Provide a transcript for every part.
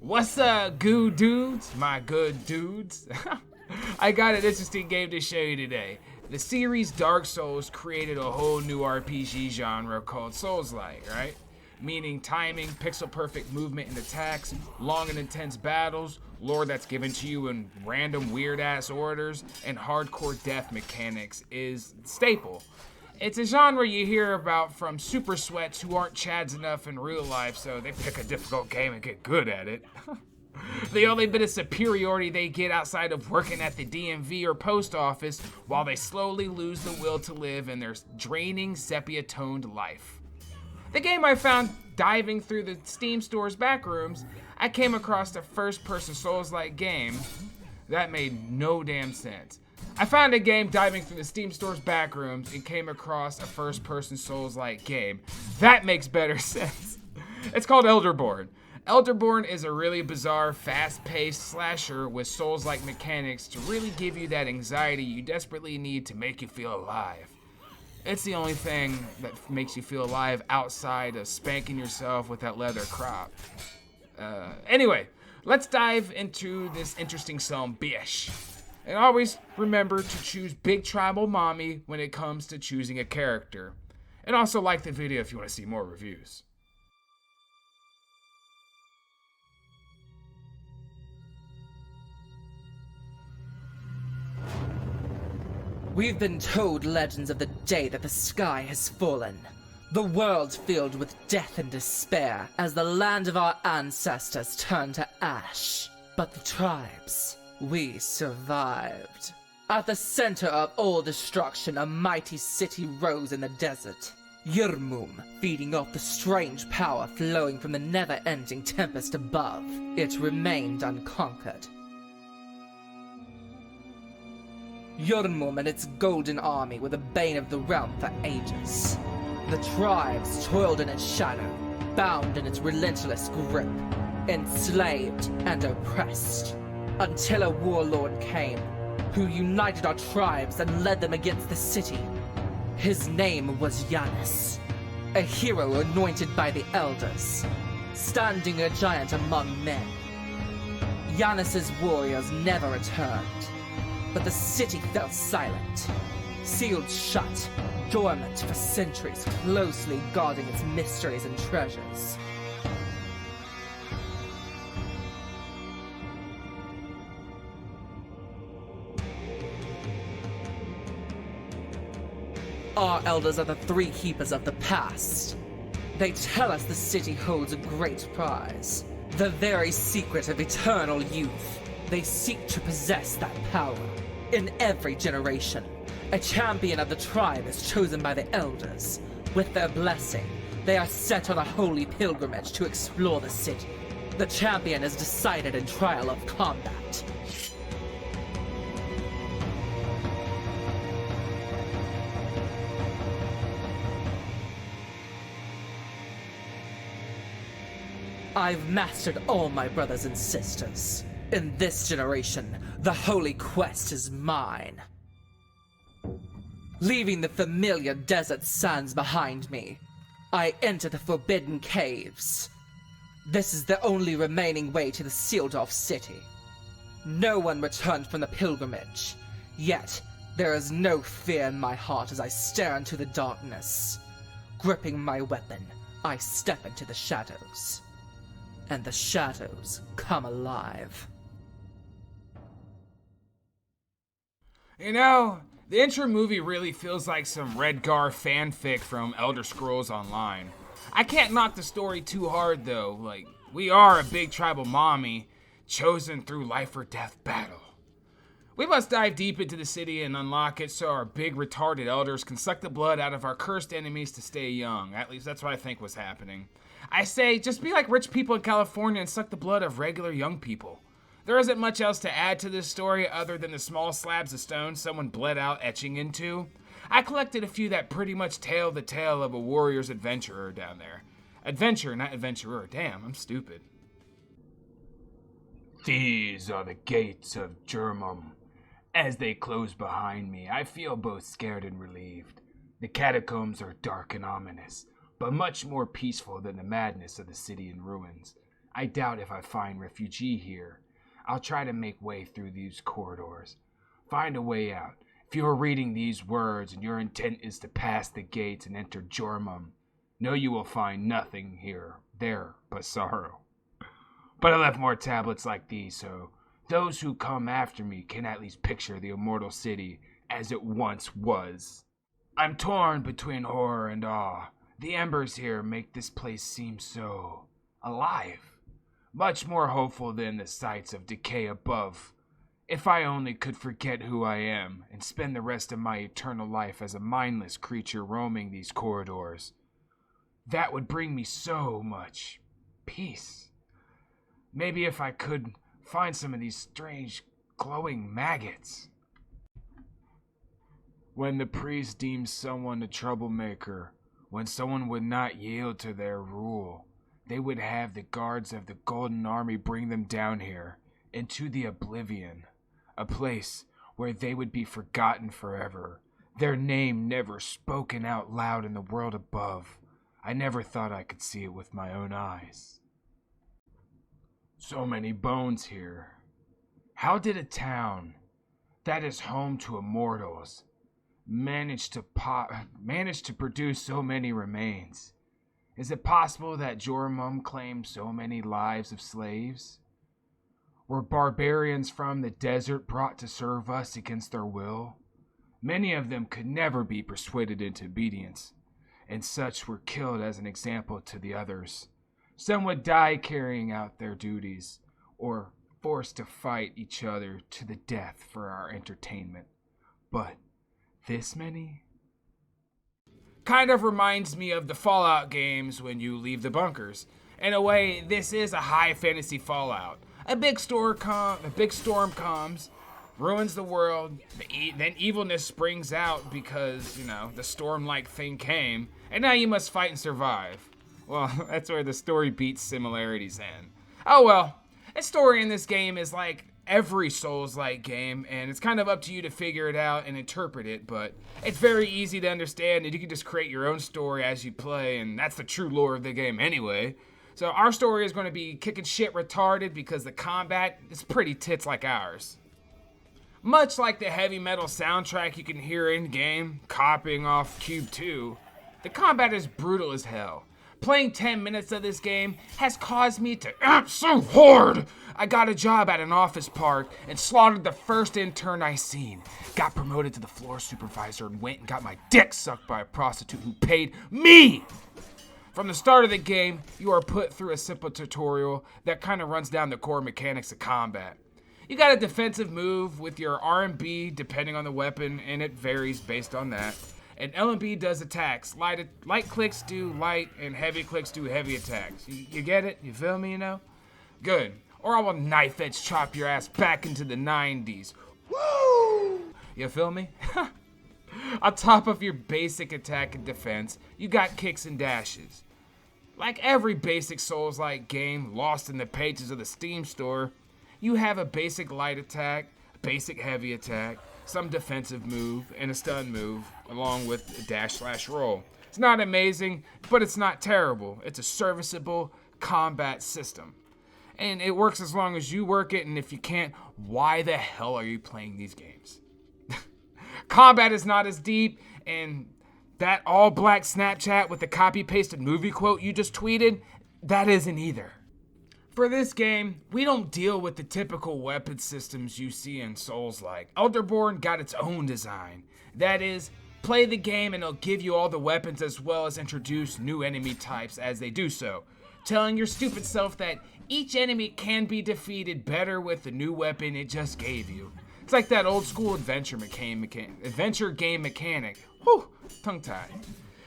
What's up, goo dudes? My good dudes. I got an interesting game to show you today. The series Dark Souls created a whole new RPG genre called Souls-like, right? Meaning timing, pixel-perfect movement and attacks, long and intense battles, lore that's given to you in random weird-ass orders, and hardcore death mechanics is staple. It's a genre you hear about from super sweats who aren't chads enough in real life, so they pick a difficult game and get good at it. The only bit of superiority they get outside of working at the DMV or post office while they slowly lose the will to live in their draining sepia-toned life. The game I found diving through the Steam store's backrooms, I came across a first-person Souls-like game that made no damn sense. I found a game diving through the Steam store's backrooms and came across a first-person Souls-like game. That makes better sense. It's called Elderborn. Elderborn is a really bizarre, fast-paced slasher with Souls-like mechanics to really give you that anxiety you desperately need to make you feel alive. It's the only thing that makes you feel alive outside of spanking yourself with that leather crop. Anyway, let's dive into this interesting some bitch. And always remember to choose Big Tribal Mommy when it comes to choosing a character. And also like the video if you want to see more reviews. We've been told legends of the day that the sky has fallen. The world filled with death and despair as the land of our ancestors turned to ash. But the tribes, we survived. At the center of all destruction, a mighty city rose in the desert. Yurmum, feeding off the strange power flowing from the never-ending tempest above. It remained unconquered. Yurmum and its golden army were the bane of the realm for ages. The tribes toiled in its shadow, bound in its relentless grip, enslaved and oppressed, until a warlord came, who united our tribes and led them against the city. His name was Yanis, a hero anointed by the elders, standing a giant among men. Yanis's warriors never returned, but the city fell silent, sealed shut, dormant for centuries, closely guarding its mysteries and treasures. Our elders are the three keepers of the past. They tell us the city holds a great prize, the very secret of eternal youth. They seek to possess that power. In every generation, a champion of the tribe is chosen by the elders. With their blessing, they are set on a holy pilgrimage to explore the city. The champion is decided in trial of combat. I've mastered all my brothers and sisters. In this generation, the holy quest is mine. Leaving the familiar desert sands behind me, I enter the forbidden caves. This is the only remaining way to the sealed-off city. No one returned from the pilgrimage, yet there is no fear in my heart as I stare into the darkness. Gripping my weapon, I step into the shadows. And the shadows come alive. You know, the intro movie really feels like some Redgar fanfic from Elder Scrolls Online. I can't knock the story too hard though, like, we are a big tribal mommy, chosen through life or death battle. We must dive deep into the city and unlock it so our big retarded elders can suck the blood out of our cursed enemies to stay young. At least that's what I think was happening. I say, just be like rich people in California and suck the blood of regular young people. There isn't much else to add to this story other than the small slabs of stone someone bled out etching into. I collected a few that pretty much tell the tale of a warrior's adventurer down there. Adventure, not adventurer. Damn, I'm stupid. These are the gates of Germum. As they close behind me, I feel both scared and relieved. The catacombs are dark and ominous, but much more peaceful than the madness of the city in ruins. I doubt if I find refugee here. I'll try to make way through these corridors. Find a way out. If you are reading these words and your intent is to pass the gates and enter Jormum, know you will find nothing there but sorrow. But I left more tablets like these so those who come after me can at least picture the immortal city as it once was. I'm torn between horror and awe. The embers here make this place seem so alive. Much more hopeful than the sights of decay above. If I only could forget who I am and spend the rest of my eternal life as a mindless creature roaming these corridors, that would bring me so much peace. Maybe if I could find some of these strange glowing maggots. When the priest deems someone a troublemaker, when someone would not yield to their rule, they would have the guards of the Golden Army bring them down here, into the oblivion, a place where they would be forgotten forever, their name never spoken out loud in the world above. I never thought I could see it with my own eyes. So many bones here. How did a town that is home to immortals manage to produce so many remains? Is it possible that Jormum claimed so many lives of slaves? Were barbarians from the desert brought to serve us against their will? Many of them could never be persuaded into obedience, and such were killed as an example to the others. Some would die carrying out their duties, or forced to fight each other to the death for our entertainment. But this many? Kind of reminds me of the Fallout games when you leave the bunkers. In a way, this is a high fantasy Fallout. A big storm comes, ruins the world, then evilness springs out because, the storm-like thing came, and now you must fight and survive. Well, that's where the story beats similarities end. Oh well, a story in this game is like every Souls-like game, and it's kind of up to you to figure it out and interpret it, but it's very easy to understand, and you can just create your own story as you play, and that's the true lore of the game anyway. So our story is going to be kicking shit retarded because the combat is pretty tits like ours. Much like the heavy metal soundtrack you can hear in-game, copying off Cube 2, the combat is brutal as hell. Playing 10 minutes of this game has caused me to amp so hard. I got a job at an office park and slaughtered the first intern I seen. Got promoted to the floor supervisor and went and got my dick sucked by a prostitute who paid me. From the start of the game, you are put through a simple tutorial that kind of runs down the core mechanics of combat. You got a defensive move with your R&B depending on the weapon, and it varies based on that. And L&B does attacks. Light clicks do light, and heavy clicks do heavy attacks. You get it? You feel me, Good. Or I will knife edge chop your ass back into the 90s. Woo! You feel me? On top of your basic attack and defense, you got kicks and dashes. Like every basic Souls-like game lost in the pages of the Steam store, you have a basic light attack, a basic heavy attack, some defensive move, and a stun move, along with a dash/roll. It's not amazing, but it's not terrible. It's a serviceable combat system. And it works as long as you work it, and if you can't, why the hell are you playing these games? Combat is not as deep, and that all-black Snapchat with the copy-pasted movie quote you just tweeted, that isn't either. For this game, we don't deal with the typical weapon systems you see in Souls-like. Elderborn got its own design. That is, play the game and it'll give you all the weapons as well as introduce new enemy types as they do so, telling your stupid self that each enemy can be defeated better with the new weapon it just gave you. It's like that old school adventure game mechanic. Whew, tongue-tied.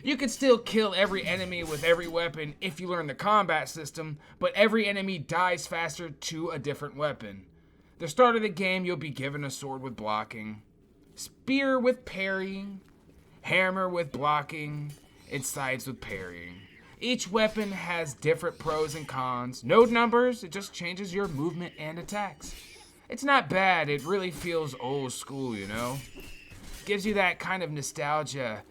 You can still kill every enemy with every weapon if you learn the combat system, but every enemy dies faster to a different weapon. The start of the game, you'll be given a sword with blocking, spear with parrying, hammer with blocking, and scythes with parrying. Each weapon has different pros and cons. No numbers, it just changes your movement and attacks. It's not bad, it really feels old school, Gives you that kind of nostalgia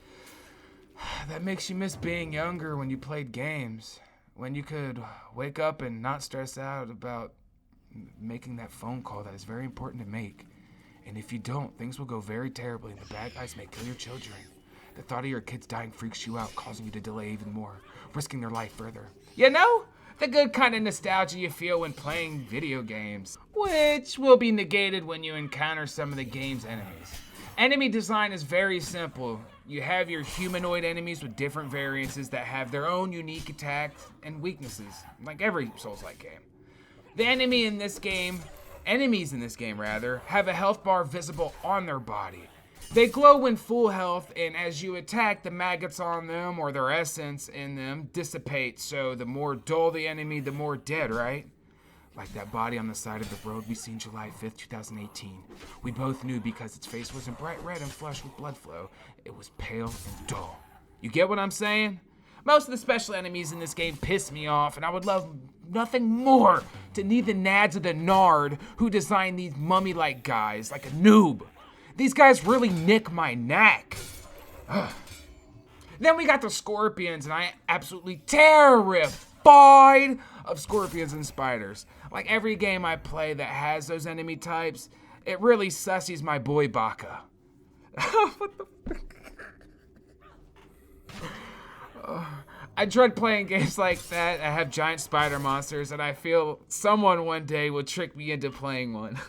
that makes you miss being younger when you played games. when you could wake up and not stress out about making that phone call that is very important to make. And if you don't, things will go very terribly and the bad guys may kill your children. The thought of your kids dying freaks you out, causing you to delay even more, risking their life further. You know? The good kind of nostalgia you feel when playing video games, which will be negated when you encounter some of the game's enemies. Enemy design is very simple. You have your humanoid enemies with different variances that have their own unique attacks and weaknesses, like every Souls-like game. The enemies in this game, have a health bar visible on their body. They glow when full health, and as you attack, the maggots on them or their essence in them dissipate, so the more dull the enemy, the more dead, right? Like that body on the side of the road we seen July 5th, 2018. We both knew because its face wasn't bright red and flushed with blood flow. It was pale and dull. You get what I'm saying? Most of the special enemies in this game piss me off, and I would love nothing more to need the nads of the Nard who designed these mummy-like guys like a noob. These guys really nick my knack. Then we got the scorpions, and I am absolutely terrified of scorpions and spiders. Like every game I play that has those enemy types, it really sussies my boy Baka. What the fuck? I dread playing games like that. I have giant spider monsters, and I feel someone one day will trick me into playing one.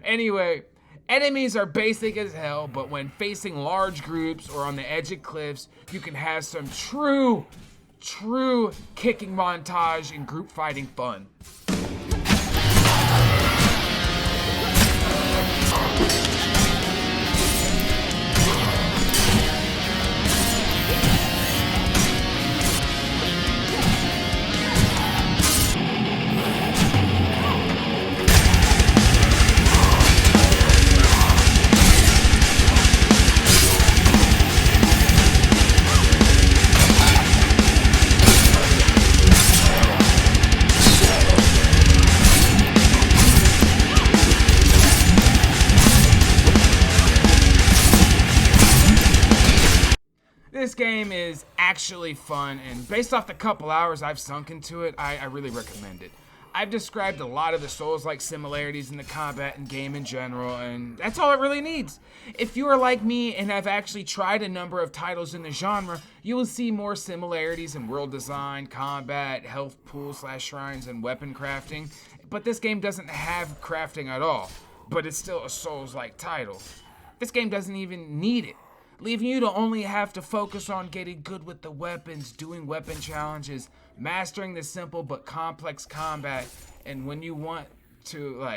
Anyway, enemies are basic as hell, but when facing large groups or on the edge of cliffs, you can have some true kicking montage and group fighting fun. This game is actually fun, and based off the couple hours I've sunk into it, I really recommend it. I've described a lot of the Souls-like similarities in the combat and game in general, and that's all it really needs. If you are like me and have actually tried a number of titles in the genre, you will see more similarities in world design, combat, health pool/shrines, and weapon crafting, but this game doesn't have crafting at all, but it's still a Souls-like title. This game doesn't even need it, leaving you to only have to focus on getting good with the weapons, doing weapon challenges, mastering the simple but complex combat, and when you want to,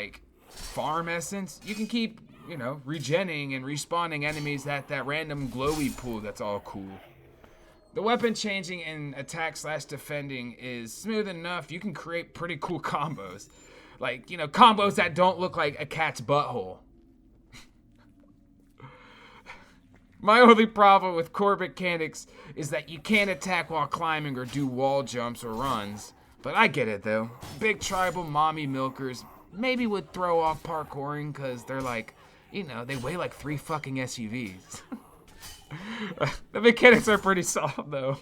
farm essence, you can keep, regenning and respawning enemies at that random glowy pool that's all cool. The weapon changing and attack/defending is smooth enough, you can create pretty cool combos. Combos that don't look like a cat's butthole. My only problem with core mechanics is that you can't attack while climbing or do wall jumps or runs. But I get it though. Big tribal mommy milkers maybe would throw off parkouring because they're they weigh like 3 fucking SUVs. The mechanics are pretty solid though.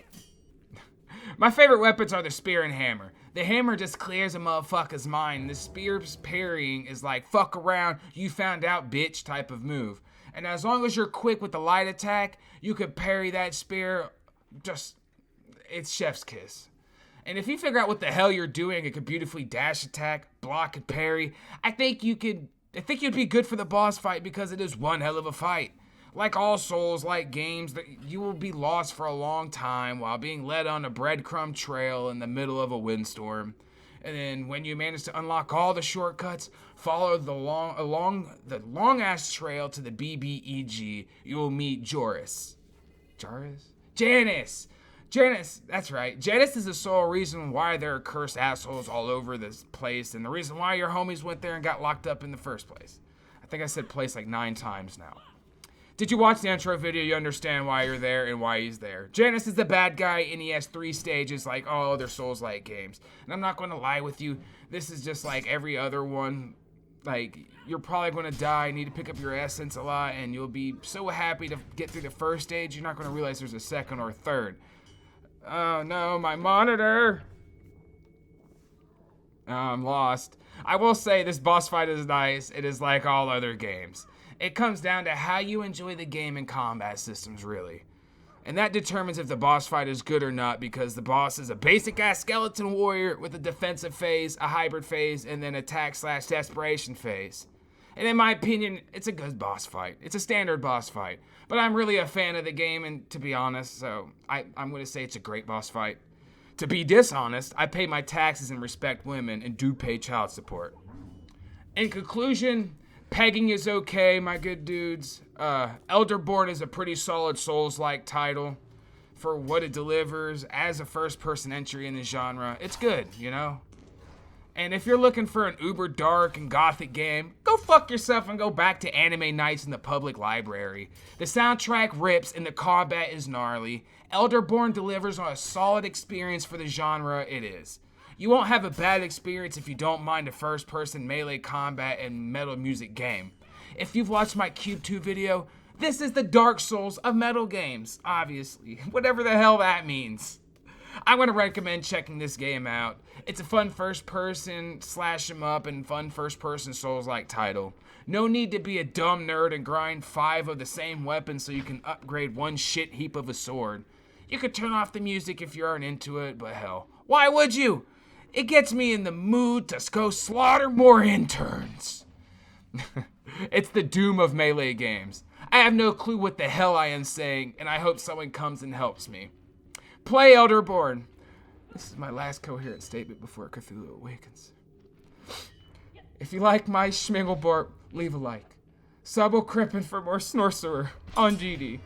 My favorite weapons are the spear and hammer. The hammer just clears a motherfucker's mind. The spear's parrying is like fuck around, you found out bitch type of move. And as long as you're quick with the light attack, you could parry that spear. It's chef's kiss. And if you figure out what the hell you're doing, it could beautifully dash attack, block, and parry. I think you'd be good for the boss fight because it is one hell of a fight. Like all Souls-like games, you will be lost for a long time while being led on a breadcrumb trail in the middle of a windstorm. And then when you manage to unlock all the shortcuts, follow along the long-ass trail to the BBEG, you will meet Janice, that's right. Janice is the sole reason why there are cursed assholes all over this place, and the reason why your homies went there and got locked up in the first place. I think I said place like 9 times now. Did you watch the intro video? You understand why you're there and why he's there. Janice is the bad guy, and he has 3 stages like all other Souls-like games. And I'm not going to lie with you, this is just like every other one. You're probably going to die, need to pick up your essence a lot, and you'll be so happy to get through the first stage, you're not going to realize there's a second or third. Oh no, my monitor! Oh, I'm lost. I will say this boss fight is nice. It is like all other games. It comes down to how you enjoy the game and combat systems, really. And that determines if the boss fight is good or not, because the boss is a basic ass skeleton warrior with a defensive phase, a hybrid phase, and then attack/desperation phase. And in my opinion, it's a good boss fight. It's a standard boss fight. But I'm really a fan of the game, and to be honest, so I'm going to say it's a great boss fight. To be dishonest, I pay my taxes and respect women and do pay child support. In conclusion, pegging is okay, my good dudes. Elderborn is a pretty solid Souls-like title for what it delivers as a first-person entry in the genre. It's good, you know? And if you're looking for an uber dark and gothic game, go fuck yourself and go back to anime nights in the public library. The soundtrack rips and the combat is gnarly. Elderborn delivers on a solid experience for the genre it is. You won't have a bad experience if you don't mind a first-person melee combat and metal music game. If you've watched my Cube 2 video, this is the Dark Souls of metal games, obviously. Whatever the hell that means. I want to recommend checking this game out. It's a fun first-person, slash-em-up, and fun first-person Souls-like title. No need to be a dumb nerd and grind 5 of the same weapon so you can upgrade one shit heap of a sword. You could turn off the music if you aren't into it, but hell, why would you? It gets me in the mood to go slaughter more interns. It's the doom of melee games. I have no clue what the hell I am saying, and I hope someone comes and helps me. Play Elderborn. This is my last coherent statement before Cthulhu awakens. If you like my schmingleborp, leave a like. Subble crippin' for more Snorcerer on GD.